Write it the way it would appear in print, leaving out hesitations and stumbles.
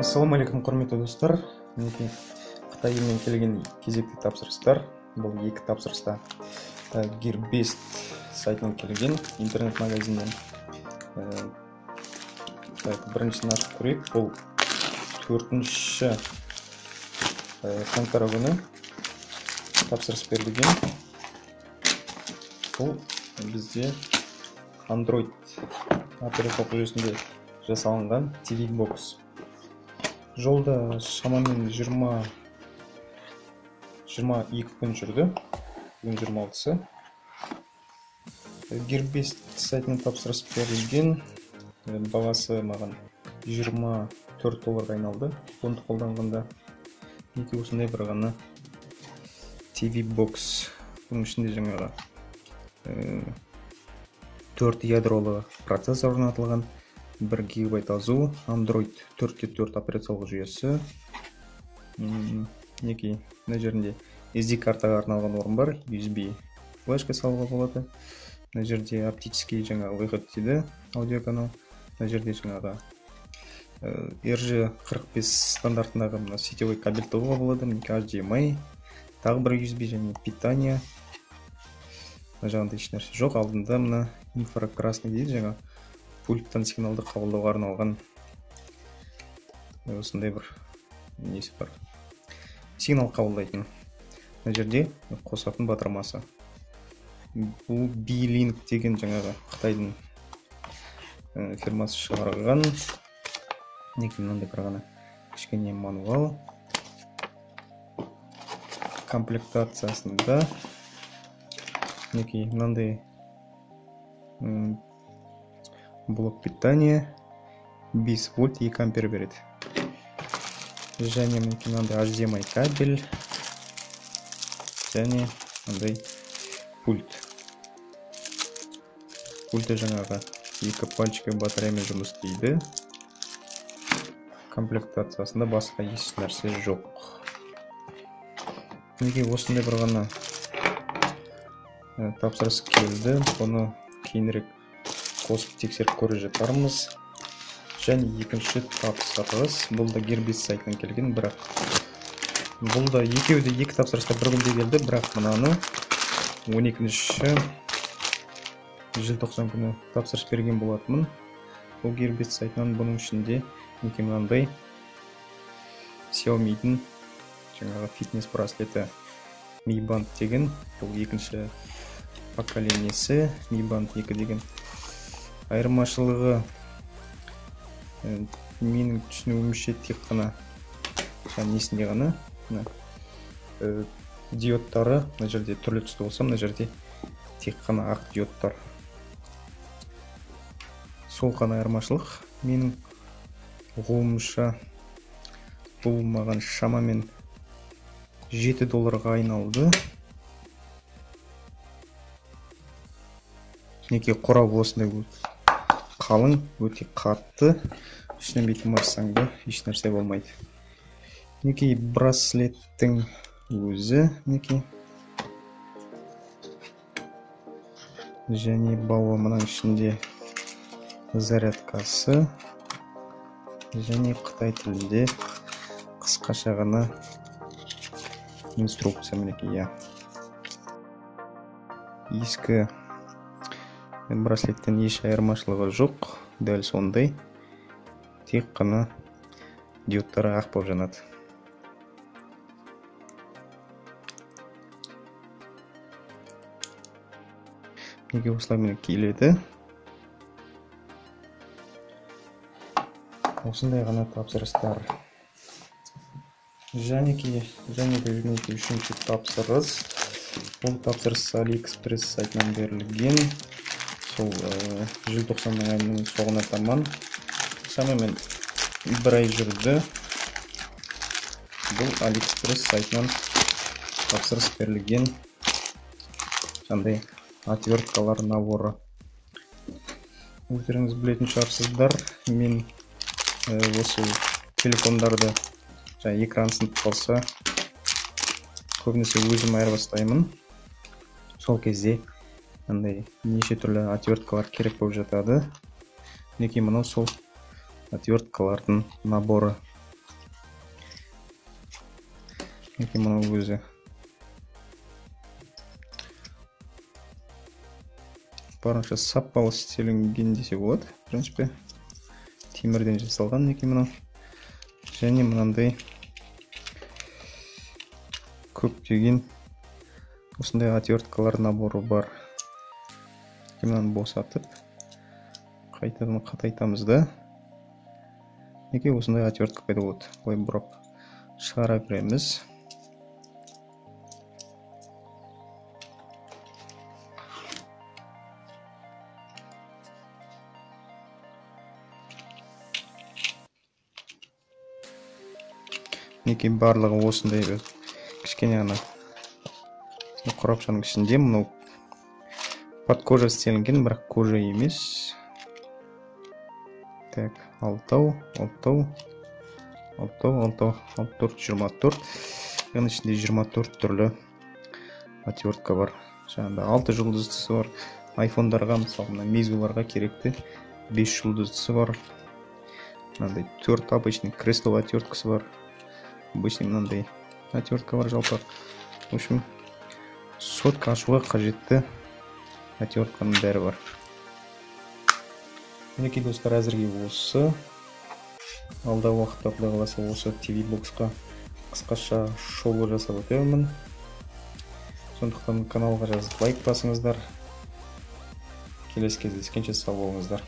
Ассалаумағалейкум құрметті достар. Мінекей Қытай елінен келген кезекті тапсырыстар. Бұл екі тапсырыста Gearbest сайтынан келген интернет магазиннен. Біріншісін ашып көрейік. Бұл 4-ші қаңтар күні тапсырыс берілген. Бұл бізде Android операциялық жүйесінде жасалынған TV Box. Жолда шамамен 22 күн жүрді. Бүгін 26-сы. Gearbest сайтынан тапсырыс берілген. Бағасы маған $24 айналды. Оны қолданғанда неге осындай бір ғана TV Box. Бұның ішінде жаңағы 4 ядролы процессор орнатылған, 1 гигабайт азу, Android 4.4 операциялық жүйесі. Неке мына жерінде SD картаға арналған орын бар, USB флешка салуға болады. Мына жерде оптический жаңағы выход дейді, аудиоканал. Мына жерде жаңағы RJ45 стандартындағы мына сетевой кабель тығуға болады, HDMI, тағы бір USB және питание. Мына жағында еш нәрсе жоқ. Алдында мына инфракрасный дейді, жаңа пульттан сигналды қабылдауға арналған осындай бір несі бар. Сигнал қабылдайтын. Мына жерде қосатын батырмасы. Бұл B-Link деген жаңағы Қытайдың фирмасы шығарған. Неке мынандай бір ғана кішкене мануал. Комплектациясында неке мынандай блок питания 5 вольт 2 ампер береді. Және мынандай HDMI кабель және мындай пульт. Пульті жаңағы 2 пальчикпен батареямен жұмыс істейді. Комплектациясында басқа еш нәрсе жоқ. Неге осындай бір ғана тапсырыс келді. Бұны кейінірек қосып тексеріп көріп жатармыз. Және екінші тапсырыс. Бұл да Gearbest сайтынан келген, бірақ бұл да екеуі де екі тапсырыста бір күнде келді, бірақ мынаны 12-ші желтоқсан күні тапсырыс берген болатынмын. Бұл Gearbest сайтынан бұның ішінде неке мынандай Xiaomi-дің жаңағы фитнес браслеті Mi Band деген, бұл екінші поколениясы Mi Band 2 деген. Айырмашылығы менің түсінуімше тек қана несінде ғана диодтары, мына жерде түрлі түсті болса, мына жерде тек қана ақ диодтар. Сол қана айырмашылық. Менің ұғуымша бұл маған шамамен $7 айналды. Неке қорап осындай қалың, өте қатты. Үстінен бейтін марсаңды еш нәрсе болмайды. Неке браслеттің өзі неке. Және бауы мұның ішінде зарядкасы. Және Қытай тілінде қысқаша ғана инструкция мінеке. Ескі браслеттен еш айырмашылығы жоқ. Дәл сондай. Тек қана диодтары ақ болып жанады. Неге осылай міне келеді. Осындай ғана тапсырыстар. Және үшінші тапсырыс. Бұл тапсырыс AliExpress сайтынан берілген. Сол желтоқсан айының соңына таман шамамен 1 ай жүрді. Бұл AliExpress сайтынан тапсырыс берілген қандай отверткалар наборы. Өздеріңіз білетін шығарсыздар, мен осы телефондарды экран сынып қалса көбінесе өзім айырбастаймын. Сол кезде неше түрлі отверткалар керек болып жатады. Неке мынау сол отверткалардың наборы. мінекей мынау өзі барынша сапалы істелінген десе болады. В принципе, темірден жасалған мінекей мынау. Және мынандай көптеген осындай отверткалар наборы бар. Мынаны босатып, қайтадан қатайтамыз да. Мінекей осындай отвертка пайда болады. Былай бұрап шығара береміз. Мінекей барлығы осындай кішкене ғана қорапшаның ішінде. Мынау под кожа істелінген, бірақ кожа емес. Так, 6, 24. Яғни ішінде 24 түрлі отвертка бар. Жаңағыда 6 жұлдыздысы бар. Айфондарға, мысалы, мезуларға керекті 5 жұлдыздысы бар. Мынандай 4 обычный крестовый отверткасы бар. Обычный мынандай отвертка бар жалпы. В общем, сотка ашуға қажетті отвертканың бәрі бар. Мінекей достар, әзірге осы. Алдағы уақытта Құдай қаласа осы TV боксқа қысқаша шоу жасап өтемін. Сондықтан каналға жазып лайк басыңыздар. Келесі кездескенше сау болыңыздар.